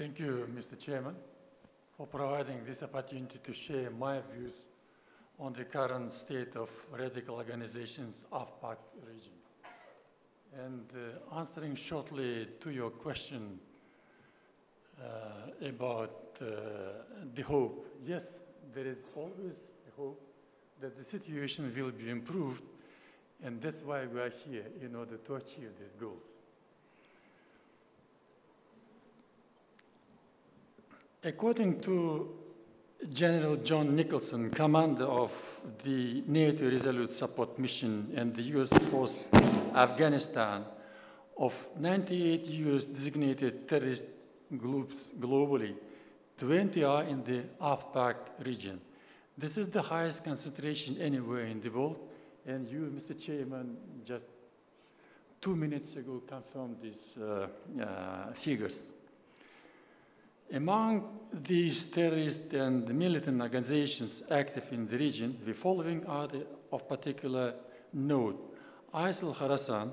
Thank you, Mr. Chairman, for providing this opportunity to share my views on the current state of radical organizations of PAC region. And answering shortly to your question about the hope. Yes, there is always a hope that the situation will be improved, and that's why we are here, in order to achieve these goals. According to General John Nicholson, commander of the NATO Resolute Support Mission and the U.S. Force Afghanistan, of 98 U.S. designated terrorist groups globally, 20 are in the AFPAC region. This is the highest concentration anywhere in the world, and you, Mr. Chairman, just 2 minutes ago confirmed these figures. Among these terrorist and militant organizations active in the region, the following are of particular note: ISIL Khorasan,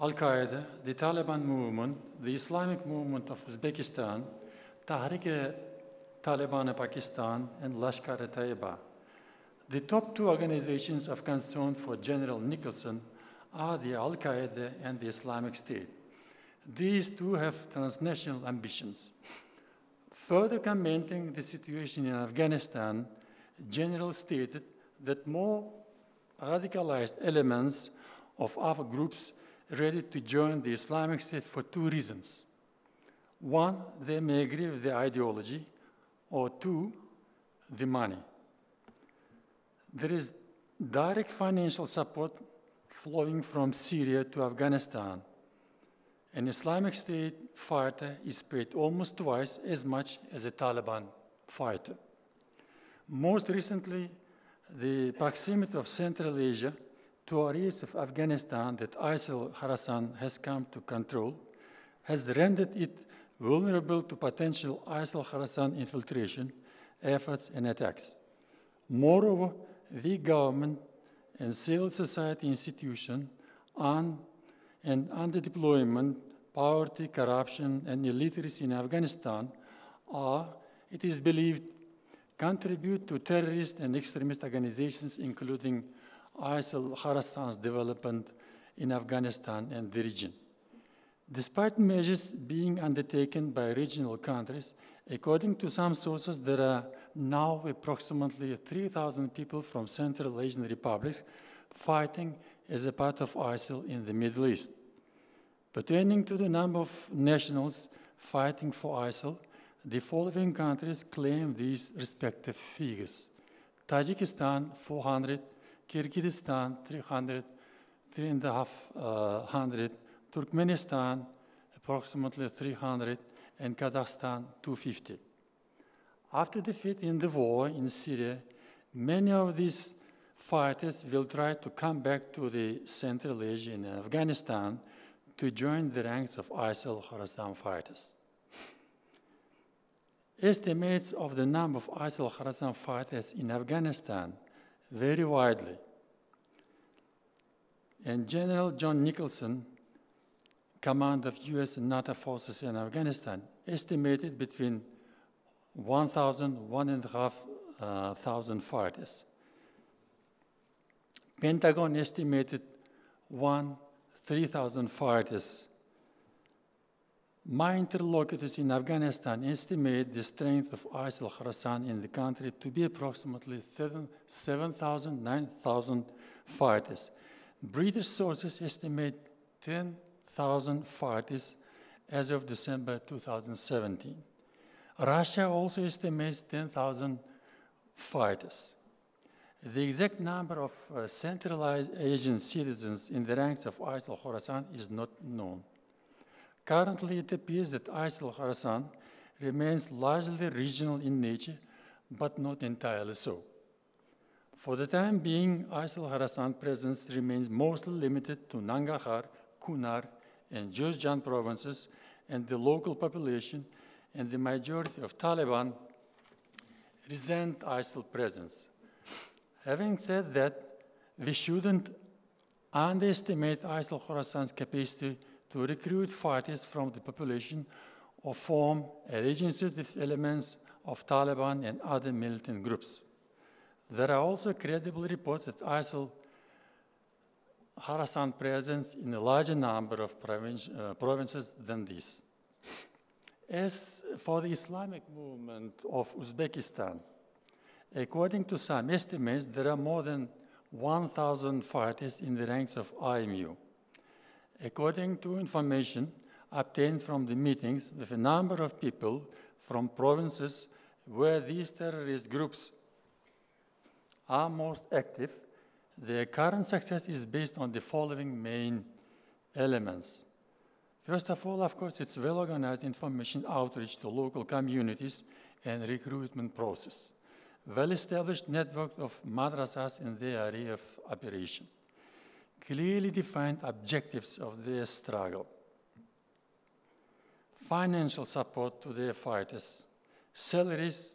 Al-Qaeda, the Taliban movement, the Islamic movement of Uzbekistan, Tehrik-e-Taliban Pakistan, and Lashkar-e-Taiba. The top two organizations of concern for General Nicholson are the Al-Qaeda and the Islamic State. These two have transnational ambitions. Further commenting the situation in Afghanistan, General stated that more radicalized elements of our groups ready to join the Islamic State for two reasons. One, they may agree with the ideology, or two, the money. There is direct financial support flowing from Syria to Afghanistan. An Islamic State fighter is paid almost twice as much as a Taliban fighter. Most recently, the proximity of Central Asia to areas of Afghanistan that ISIL Khorasan has come to control has rendered it vulnerable to potential ISIL Khorasan infiltration efforts and attacks. Moreover, the government and civil society institutions and underdeployment, poverty, corruption, and illiteracy in Afghanistan are, it is believed, contribute to terrorist and extremist organizations, including ISIL Khorasan's development in Afghanistan and the region. Despite measures being undertaken by regional countries, according to some sources, there are now approximately 3,000 people from Central Asian republics fighting as a part of ISIL in the Middle East. Pertaining to the number of nationals fighting for ISIL, the following countries claim these respective figures: Tajikistan, 400, Kyrgyzstan, 300, 350, Turkmenistan, approximately 300, and Kazakhstan, 250. After defeat in the war in Syria, many of these fighters will try to come back to the Central Asia and Afghanistan to join the ranks of ISIL Khorasan fighters. Estimates of the number of ISIL Khorasan fighters in Afghanistan vary widely. And General John Nicholson, commander of US and NATO forces in Afghanistan, estimated between 1,000 and 1,500 fighters. Pentagon estimated 3,000 fighters. My interlocutors in Afghanistan estimate the strength of ISIL Khorasan in the country to be approximately 7,000, 9,000 fighters. British sources estimate 10,000 fighters as of December 2017. Russia also estimates 10,000 fighters. The exact number of Central Asian citizens in the ranks of ISIL Khorasan is not known. Currently, it appears that ISIL Khorasan remains largely regional in nature, but not entirely so. For the time being, ISIL Khorasan presence remains mostly limited to Nangarhar, Kunar, and Juzjan provinces, and the local population and the majority of Taliban resent ISIL presence. Having said that, we shouldn't underestimate ISIL Khorasan's capacity to recruit fighters from the population or form allegiances with elements of Taliban and other militant groups. There are also credible reports that ISIL harassed presence in a larger number of provinces than this. As for the Islamic movement of Uzbekistan, according to some estimates, there are more than 1,000 fighters in the ranks of IMU. According to information obtained from the meetings with a number of people from provinces where these terrorist groups are most active, their current success is based on the following main elements. First of all, of course, it's well-organized information outreach to local communities and recruitment process. Well-established network of madrasas in their area of operation. Clearly defined objectives of their struggle. Financial support to their fighters. Salaries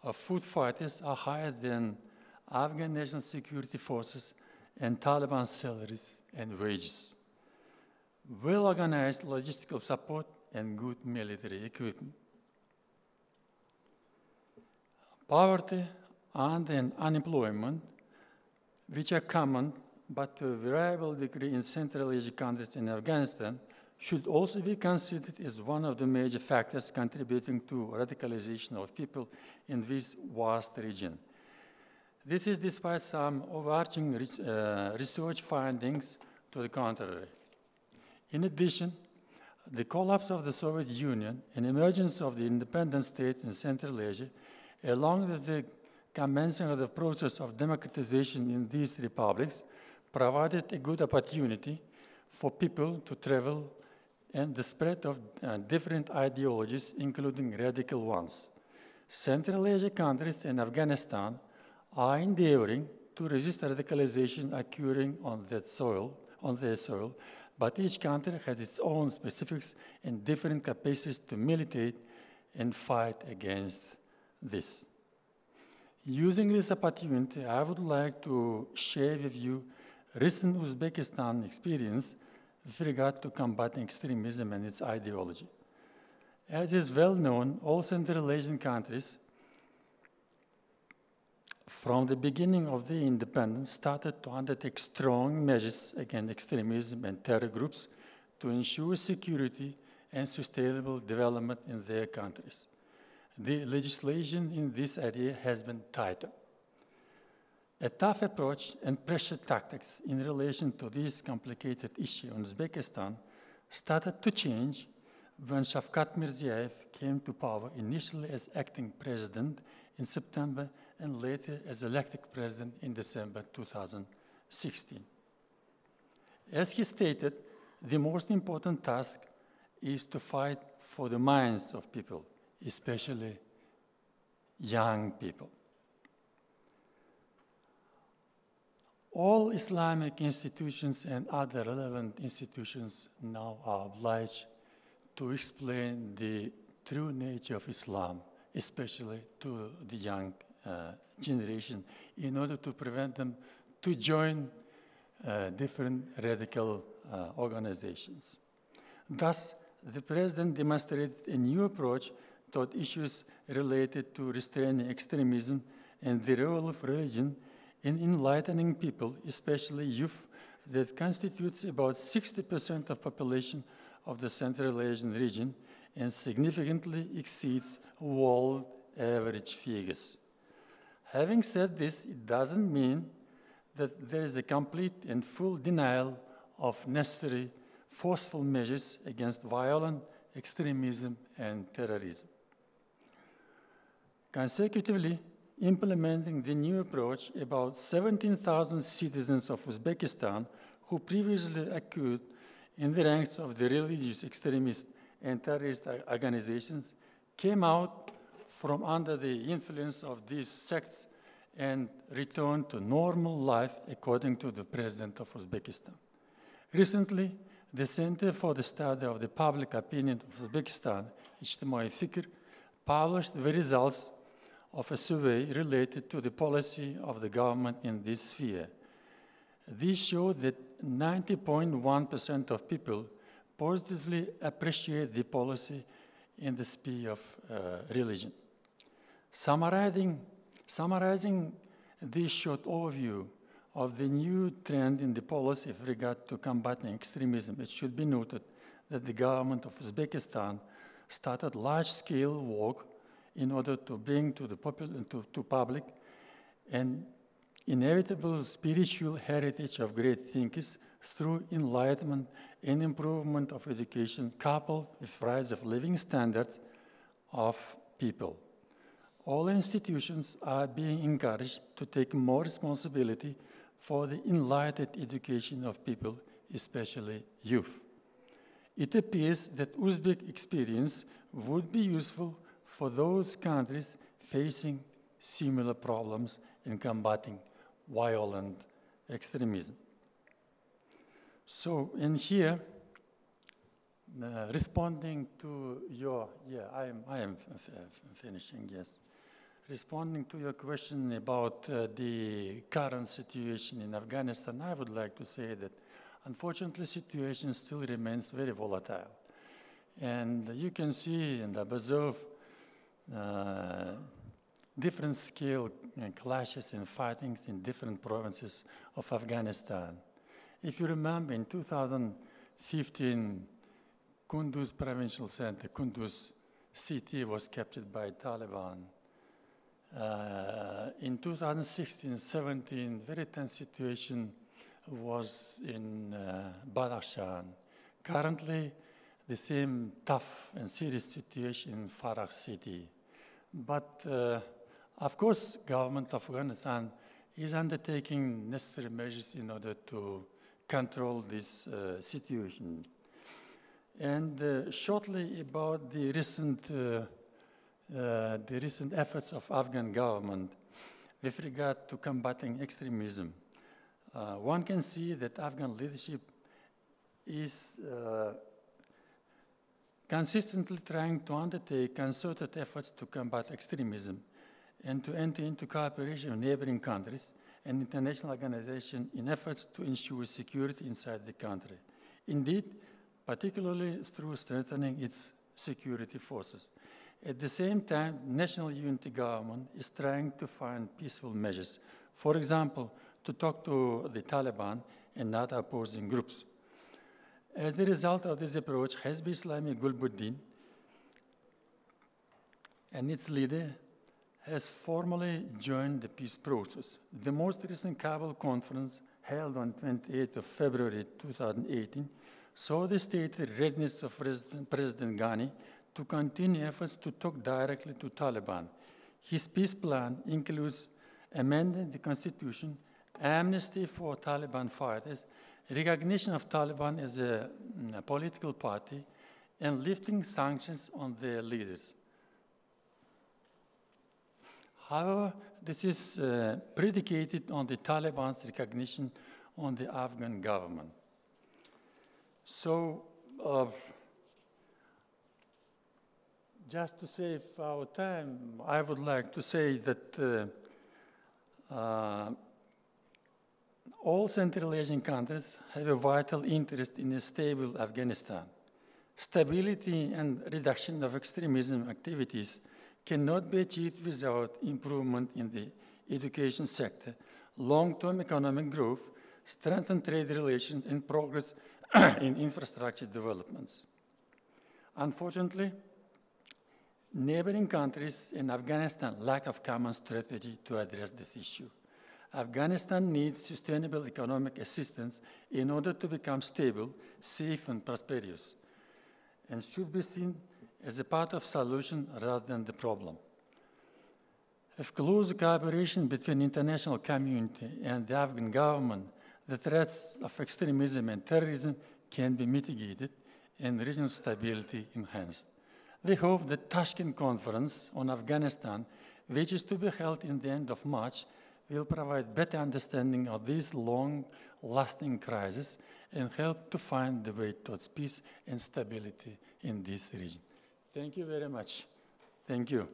of food fighters are higher than Afghan National Security Forces and Taliban salaries and wages. Well-organized logistical support and good military equipment. Poverty and unemployment, which are common but to a variable degree in Central Asian countries and Afghanistan, should also be considered as one of the major factors contributing to radicalization of people in this vast region. This is despite some overarching research findings to the contrary. In addition, the collapse of the Soviet Union and emergence of the independent states in Central Asia, along with the commencing of the process of democratization in these republics, provided a good opportunity for people to travel and the spread of different ideologies, including radical ones. Central Asia countries and Afghanistan are endeavoring to resist radicalization occurring on their soil, but each country has its own specifics and different capacities to militate and fight against this. Using this opportunity, I would like to share with you recent Uzbekistan experience with regard to combating extremism and its ideology. As is well known, all Central Asian countries from the beginning of their independence started to undertake strong measures against extremism and terror groups to ensure security and sustainable development in their countries. The legislation in this area has been tighter. A tough approach and pressure tactics in relation to this complicated issue in Uzbekistan started to change when Shavkat Mirziyoyev came to power, initially as acting president in September and later as elected president in December 2016. As he stated, the most important task is to fight for the minds of people, especially young people. All Islamic institutions and other relevant institutions now are obliged to explain the true nature of Islam, especially to the young generation, in order to prevent them to join different radical organizations. Thus, the President demonstrated a new approach toward issues related to restraining extremism and the role of religion in enlightening people, especially youth, that constitutes about 60% of population of the Central Asian region and significantly exceeds world average figures. Having said this, it doesn't mean that there is a complete and full denial of necessary forceful measures against violent extremism and terrorism. Consecutively, implementing the new approach, about 17,000 citizens of Uzbekistan who previously occurred in the ranks of the religious extremist and terrorist organizations came out from under the influence of these sects and returned to normal life, according to the President of Uzbekistan. Recently, the Center for the Study of the Public Opinion of Uzbekistan, İçtimai Fikir, published the results of a survey related to the policy of the government in this sphere. These show that 90.1% of people positively appreciate the policy in the sphere of religion. Summarizing this short overview of the new trend in the policy with regard to combating extremism, it should be noted that the government of Uzbekistan started large-scale work in order to bring to the public an inevitable spiritual heritage of great thinkers through enlightenment and improvement of education, coupled with rise of living standards of people. All institutions are being encouraged to take more responsibility for the enlightened education of people, especially youth. It appears that Uzbek experience would be useful for those countries facing similar problems in combating violent extremism. So, in here, responding to your, I am finishing, yes. Responding to your question about the current situation in Afghanistan, I would like to say that unfortunately, the situation still remains very volatile. And you can see and observe different scale clashes and fightings in different provinces of Afghanistan. If you remember, in 2015, Kunduz Provincial Center, Kunduz city was captured by Taliban. In 2016-17, very tense situation was in Badakhshan. Currently, the same tough and serious situation in Farah city. But of course, government of Afghanistan is undertaking necessary measures in order to control this situation. And shortly about the recent efforts of Afghan government with regard to combating extremism. One can see that Afghan leadership is consistently trying to undertake concerted efforts to combat extremism and to enter into cooperation with neighboring countries and international organizations in efforts to ensure security inside the country. Indeed, particularly through strengthening its security forces. At the same time, national unity government is trying to find peaceful measures. For example, to talk to the Taliban and other opposing groups. As a result of this approach, Hezb Islami Gulbuddin and its leader has formally joined the peace process. The most recent Kabul conference, held on 28th of February 2018, saw the stated readiness of President Ghani to continue efforts to talk directly to Taliban. His peace plan includes amending the constitution, amnesty for Taliban fighters, recognition of Taliban as a political party, and lifting sanctions on their leaders. However, this is predicated on the Taliban's recognition on the Afghan government. So, just to save our time, I would like to say that all Central Asian countries have a vital interest in a stable Afghanistan. Stability and reduction of extremism activities cannot be achieved without improvement in the education sector, long-term economic growth, strengthened trade relations, and progress in infrastructure developments. Unfortunately, neighboring countries in Afghanistan lack of common strategy to address this issue. Afghanistan needs sustainable economic assistance in order to become stable, safe, and prosperous, and should be seen as a part of the solution rather than the problem. With close cooperation between the international community and the Afghan government, the threats of extremism and terrorism can be mitigated and regional stability enhanced. We hope the Tashkent Conference on Afghanistan, which is to be held in the end of March, will provide better understanding of this long-lasting crisis and help to find the way towards peace and stability in this region. Thank you very much. Thank you.